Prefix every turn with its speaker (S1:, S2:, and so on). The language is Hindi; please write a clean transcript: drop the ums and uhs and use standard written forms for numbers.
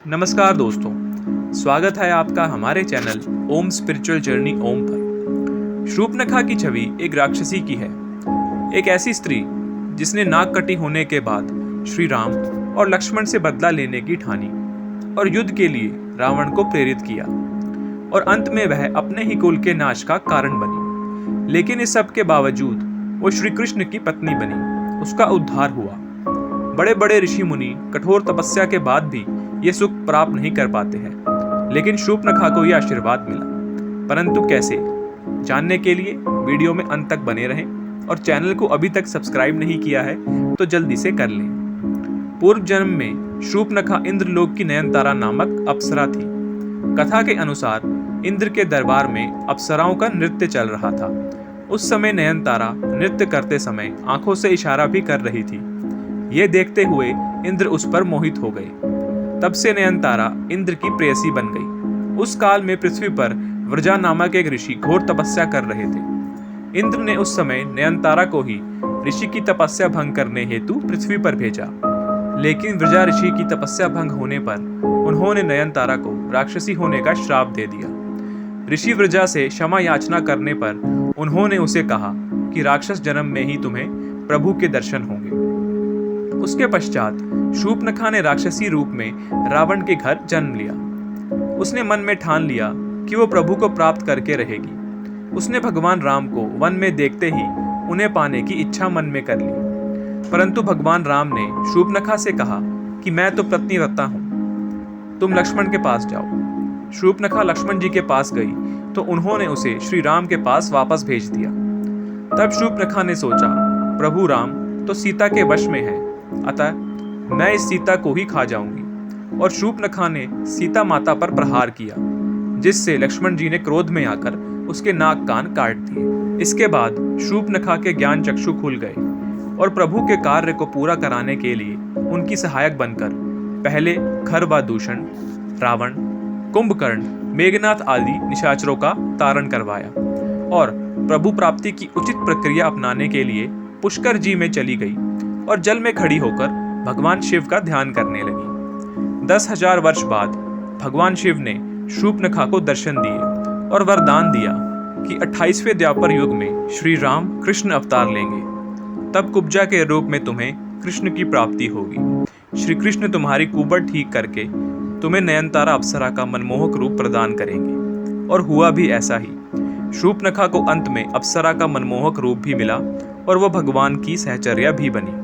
S1: नमस्कार दोस्तों, स्वागत है आपका हमारे चैनल ओम स्पिरिचुअल जर्नी ओम पर। शूर्पणखा की छवि एक राक्षसी की है, एक ऐसी स्त्री जिसने नाक कटी होने के बाद श्री राम और लक्ष्मण से बदला लेने की ठानी और युद्ध के लिए रावण को प्रेरित किया और अंत में वह अपने ही कुल के नाश का कारण बनी। लेकिन इस सब के बावजूद वो श्री कृष्ण की पत्नी बनी, उसका उद्धार हुआ। बड़े बड़े ऋषि मुनि कठोर तपस्या के बाद भी ये सुख प्राप्त नहीं कर पाते हैं, लेकिन शूर्पणखा को यह आशीर्वाद मिला। परंतु कैसे, जानने के लिए वीडियो में अंत तक बने रहें और चैनल को अभी तक सब्सक्राइब नहीं किया है तो जल्दी से कर लें। पूर्व जन्म में शूर्पणखा इंद्रलोक की नयनतारा नामक अप्सरा थी। कथा के अनुसार इंद्र के दरबार में अप्सराओं का नृत्य चल रहा था। उस समय नयनतारा नृत्य करते समय आंखों से इशारा भी कर रही थी। ये देखते हुए इंद्र उस पर मोहित हो गए। तब से नयनतारा इंद्र की प्रेयसी बन गई। उस काल में पृथ्वी पर व्रजा नामक एक ऋषि घोर तपस्या कर रहे थे। इंद्र ने उस समय नयनतारा को ही ऋषि की तपस्या भंग करने हेतु पृथ्वी पर भेजा। लेकिन व्रजा ऋषि की तपस्या भंग होने पर उन्होंने नयनतारा को राक्षसी होने का श्राप दे दिया। ऋषि व्रजा से क्षमा याचना करने पर उन्होंने उसे कहा कि राक्षस जन्म में ही तुम्हें प्रभु के दर्शन होंगे। उसके पश्चात शूर्पणखा ने राक्षसी रूप में रावण के घर जन्म लिया। उसने मन में ठान लिया कि वो प्रभु को प्राप्त करके रहेगी। उसने भगवान राम को वन में देखते ही उन्हें पाने की इच्छा मन में कर ली। परंतु भगवान राम ने शूर्पणखा से कहा कि मैं तो पत्नीव्रता हूँ, तुम लक्ष्मण के पास जाओ। शूर्पणखा लक्ष्मण जी के पास गई तो उन्होंने उसे श्री राम के पास वापस भेज दिया। तब शूर्पणखा ने सोचा, प्रभु राम तो सीता के वश में है, अतः मैं इस सीता को ही खा जाऊंगी। और शूर्पणखा ने सीता माता पर प्रहार किया, जिससे लक्ष्मण जी ने क्रोध में आकर उसके नाक कान काट दिए। इसके बाद शूर्पणखा के ज्ञान चक्षु खुल गए और प्रभु के कार्य को पूरा कराने के लिए उनकी सहायक बनकर पहले खर व दूषण, रावण, कुंभकर्ण, मेघनाथ आदि निशाचरों का तारण करवाया और प्रभु प्राप्ति की उचित प्रक्रिया अपनाने के लिए पुष्कर जी में चली गई और जल में खड़ी होकर भगवान शिव का ध्यान करने लगी। 10,000 वर्ष बाद भगवान शिव ने शूर्पणखा को दर्शन दिए और वरदान दिया कि 28वें द्वापर युग में श्री राम कृष्ण अवतार लेंगे। तब कुब्जा के रूप में तुम्हें कृष्ण की प्राप्ति होगी। श्री कृष्ण तुम्हारी कुबड़ ठीक करके तुम्हें नयनतारा अप्सरा का मनमोहक रूप प्रदान करेंगे। और हुआ भी ऐसा ही। शूर्पणखा को अंत में अप्सरा का मनमोहक रूप भी मिला और वह भगवान की सहचर्या भी बनी।